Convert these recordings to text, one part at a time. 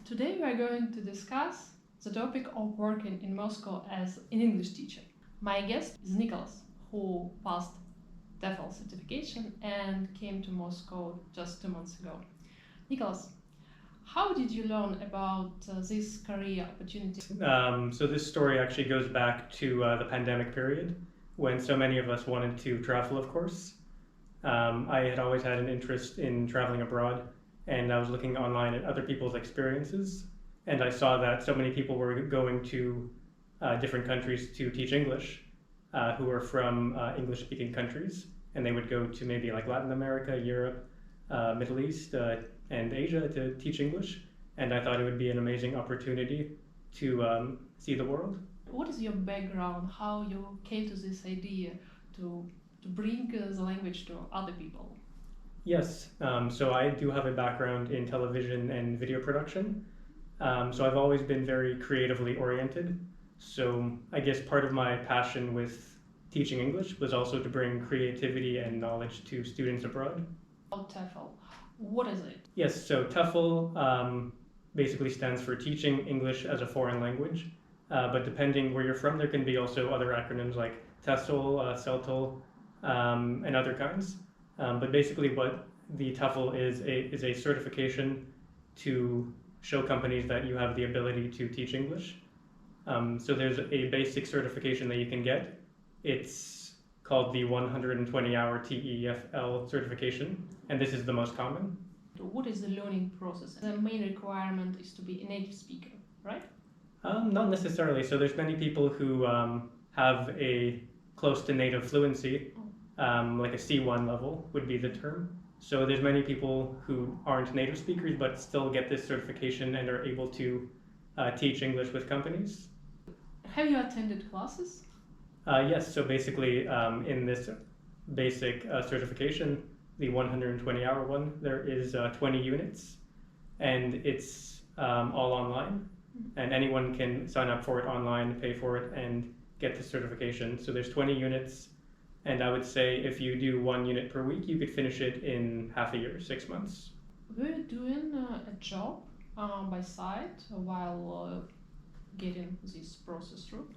Today we are going to discuss the topic of working in Moscow as an English teacher. My guest is Nicholas, who passed Tefl certification and came to Moscow just 2 months ago. Nicholas, how did you learn about this career opportunity? So this story actually goes back to the pandemic period when so many of us wanted to travel, of course. I had always had an interest in traveling abroad, and I was looking online at other people's experiences, and I saw that so many people were going to different countries to teach English, who were from English-speaking countries, and they would go to maybe like Latin America, Europe, Middle East, and Asia to teach English, and I thought it would be an amazing opportunity to see the world. What is your background? How you came to this idea to bring the language to other people? Yes, so I do have a background in television and video production. So I've always been very creatively oriented. So I guess part of my passion with teaching English was also to bring creativity and knowledge to students abroad. TEFL, what is it? Yes, so TEFL basically stands for Teaching English as a Foreign Language. But depending where you're from, there can be also other acronyms like TESOL, CELTOL, and other kinds. But basically what the TEFL is a certification to show companies that you have the ability to teach English. So there's a basic certification that you can get. It's called the 120-hour TEFL certification, and this is the most common. What is the learning process? The main requirement is to be a native speaker, right? Not necessarily. So there's many people who have a close to native fluency, like a C1 level would be the term. So there's many people who aren't native speakers but still get this certification and are able to teach English with companies. Have you attended classes? Yes, so basically in this basic certification, the 120-hour one, there is 20 units, and it's all online, and anyone can sign up for it online, pay for it, and get the certification. So there's 20 units, and I would say if you do 1 unit per week, you could finish it in half a year, 6 months. Were you doing a job by side while getting this process through?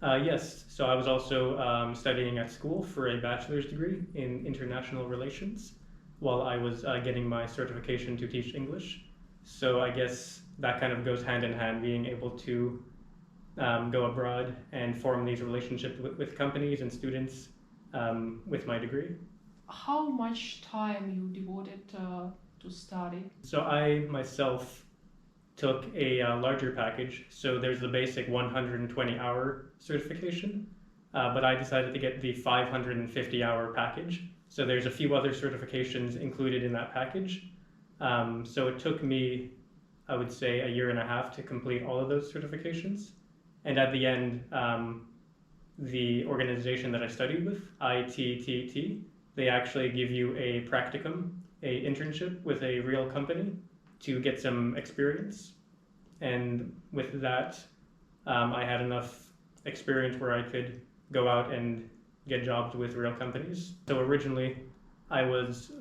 Yes, so I was also studying at school for a bachelor's degree in international relations while I was getting my certification to teach English. So I guess that kind of goes hand in hand, being able to go abroad and form these relationships with companies and students with my degree. How much time you devoted to study? So I myself took a larger package. So there's the basic 120-hour certification, but I decided to get the 550-hour package. So there's a few other certifications included in that package. So it took me, I would say, 1.5 years to complete all of those certifications. And at the end, the organization that I studied with, ITTT, they actually give you a practicum, a internship with a real company to get some experience. And with that, I had enough experience where I could go out and get jobs with real companies. So originally, I was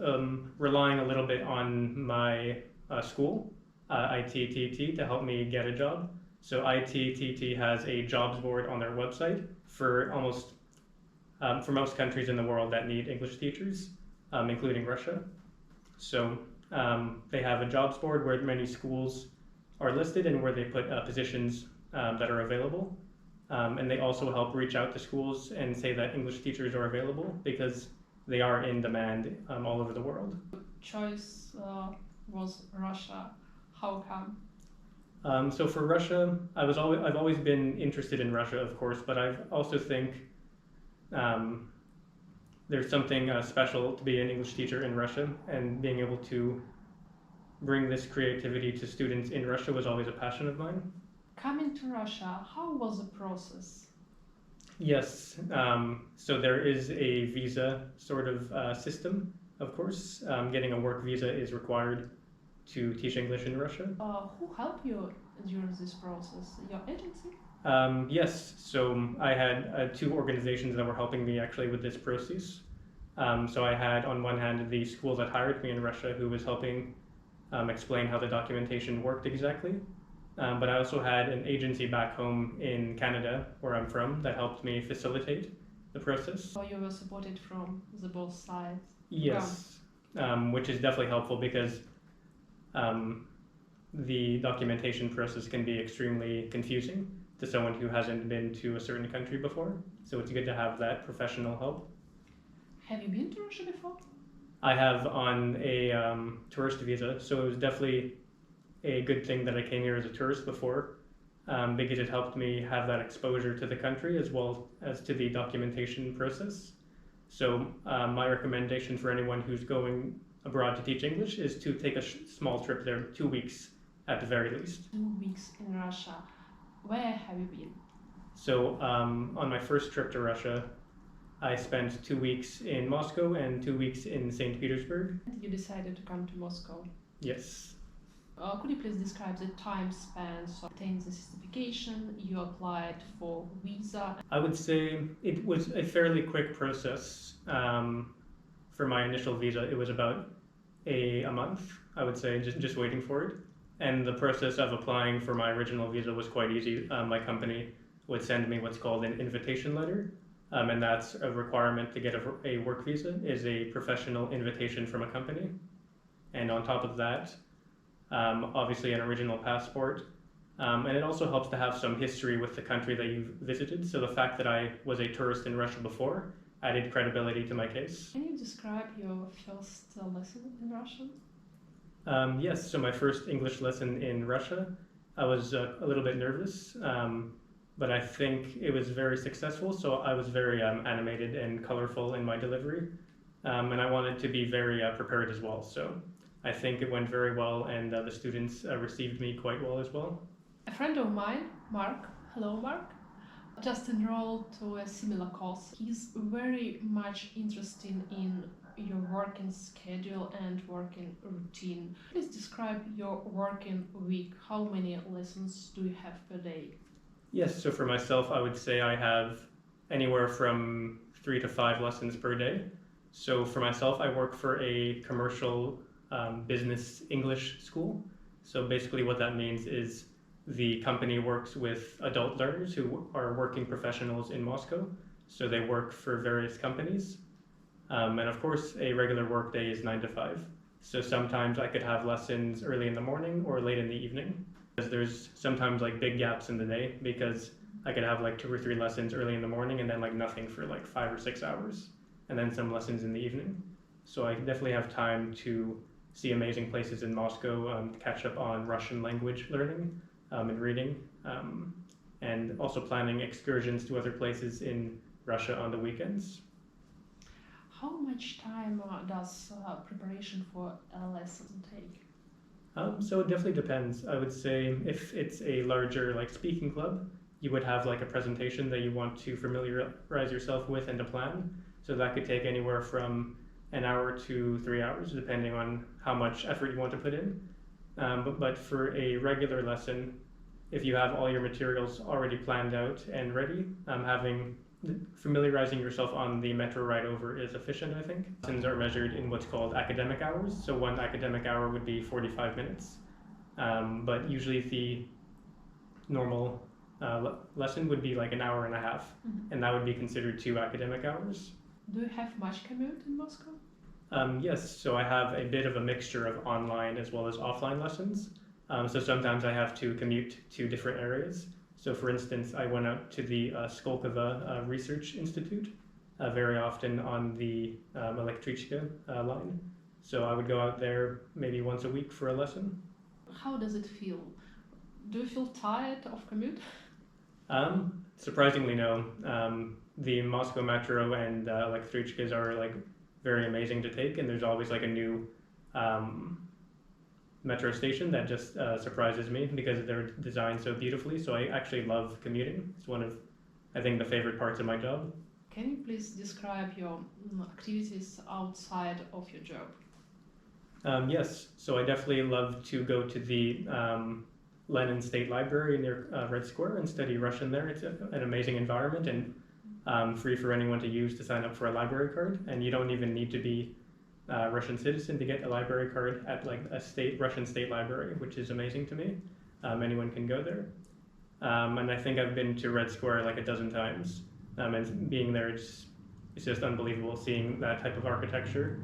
relying a little bit on my school, ITTT, to help me get a job. So ITTT has a jobs board on their website for most countries in the world that need English teachers, including Russia. So they have a jobs board where many schools are listed and where they put positions that are available. And they also help reach out to schools and say that English teachers are available because they are in demand all over the world. Choice was Russia. How come? So for Russia, I've always been interested in Russia, of course, but I also think there's something special to be an English teacher in Russia, and being able to bring this creativity to students in Russia was always a passion of mine. Coming to Russia, how was the process? Yes, so there is a visa sort of system, of course. Getting a work visa is required to teach English in Russia. Who helped you during this process? Your agency? Yes, so I had 2 organizations that were helping me actually with this process. So I had on one hand the school that hired me in Russia who was helping explain how the documentation worked exactly. But I also had an agency back home in Canada, where I'm from, that helped me facilitate the process. So you were supported from the both sides? Yes, which is definitely helpful because the documentation process can be extremely confusing to someone who hasn't been to a certain country before. So it's good to have that professional help. Have you been to Russia before? I have on a tourist visa, so it was definitely a good thing that I came here as a tourist before, because it helped me have that exposure to the country as well as to the documentation process. So my recommendation for anyone who's going abroad to teach English is to take a small trip there, 2 weeks at the very least. 2 weeks in Russia. Where have you been? So on my first trip to Russia, I spent 2 weeks in Moscow and 2 weeks in St. Petersburg. You decided to come to Moscow. Yes. Could you please describe the time span to obtain the certification? You applied for visa. I would say it was a fairly quick process. For my initial visa, it was about a month, I would say, just waiting for it. And the process of applying for my original visa was quite easy. My company would send me what's called an invitation letter. And that's a requirement to get a work visa, is a professional invitation from a company. And on top of that, obviously an original passport. And it also helps to have some history with the country that you've visited. So the fact that I was a tourist in Russia before added credibility to my case. Can you describe your first lesson in Russian? Yes, so my first English lesson in Russia, I was a little bit nervous, but I think it was very successful. So I was very animated and colorful in my delivery, and I wanted to be very prepared as well. So I think it went very well, and the students received me quite well as well. A friend of mine, Mark, hello Mark, just enrolled to a similar course. He's very much interested in your working schedule and working routine. Please describe your working week. How many lessons do you have per day? Yes, so for myself, I would say I have anywhere from 3 to 5 lessons per day. So for myself, I work for a commercial business English school. So basically what that means is the company works with adult learners who are working professionals in Moscow. So they work for various companies. And of course, a regular work day is 9 to 5. So sometimes I could have lessons early in the morning or late in the evening. There's sometimes like big gaps in the day because I could have like 2 or 3 lessons early in the morning and then like nothing for like 5 or 6 hours. And then some lessons in the evening. So I definitely have time to see amazing places in Moscow, catch up on Russian language learning and reading, and also planning excursions to other places in Russia on the weekends. How much time does preparation for a lesson take? So it definitely depends. I would say if it's a larger like speaking club, you would have like a presentation that you want to familiarize yourself with and to plan. So that could take anywhere from an hour to 3 hours, depending on how much effort you want to put in. But for a regular lesson, if you have all your materials already planned out and ready, familiarizing yourself on the metro ride over is efficient, I think. Lessons are measured in what's called academic hours. So 1 academic hour would be 45 minutes. But usually the normal lesson would be like an hour and a half, and that would be considered 2 academic hours. Do you have much commute in Moscow? Yes, so I have a bit of a mixture of online as well as offline lessons. So sometimes I have to commute to different areas. So for instance, I went out to the Skolkovo Research Institute very often on the Elektrichka line. So I would go out there maybe once a week for a lesson. How does it feel? Do you feel tired of commute? Surprisingly, no. The Moscow Metro and Elektrichkas are like very amazing to take, and there's always like a new metro station that just surprises me because they're designed so beautifully. So I actually love commuting. It's one of, I think, the favorite parts of my job. Can you please describe your activities outside of your job? Yes, so I definitely love to go to the Lenin State Library near Red Square and study Russian there. It's an amazing environment and free for anyone to use to sign up for a library card. And you don't even need to be Russian citizen to get a library card at like a Russian state library, which is amazing to me. Anyone can go there. And I think I've been to Red Square like a dozen times. And being there, it's just unbelievable seeing that type of architecture.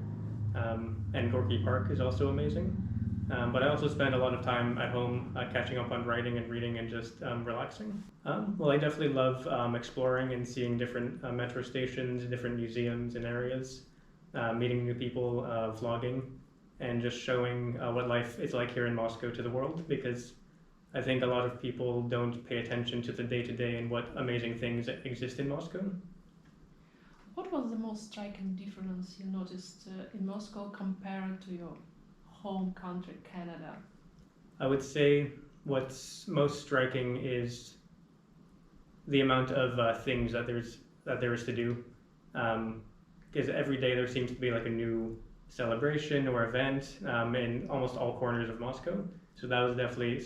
And Gorky Park is also amazing. But I also spend a lot of time at home catching up on writing and reading and just relaxing. Well, I definitely love exploring and seeing different metro stations, different museums and areas, meeting new people, vlogging, and just showing what life is like here in Moscow to the world, because I think a lot of people don't pay attention to the day-to-day and what amazing things exist in Moscow. What was the most striking difference you noticed in Moscow compared to your home country, Canada? I would say what's most striking is the amount of things that there is to do. Because every day there seems to be like a new celebration or event in almost all corners of Moscow. So that was definitely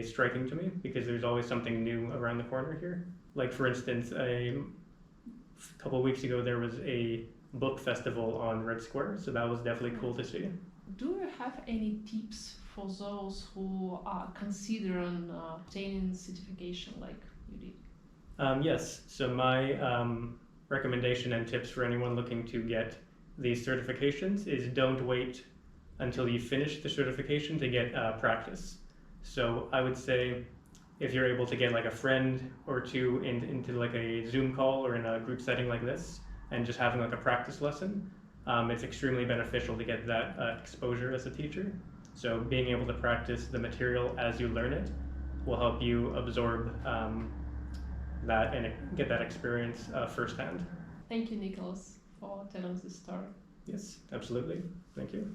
striking to me, because there's always something new around the corner here. Like for instance, a couple of weeks ago there was a book festival on Red Square, so that was definitely cool to see. Do you have any tips for those who are considering obtaining certification like you did? Yes, so my recommendation and tips for anyone looking to get these certifications is don't wait until you finish the certification to get practice. So I would say if you're able to get like a friend or two into like a Zoom call or in a group setting like this and just having like a practice lesson, it's extremely beneficial to get that exposure as a teacher. So being able to practice the material as you learn it will help you absorb that and get that experience firsthand. Thank you, Nicholas, for telling us this story. Yes, absolutely. Thank you.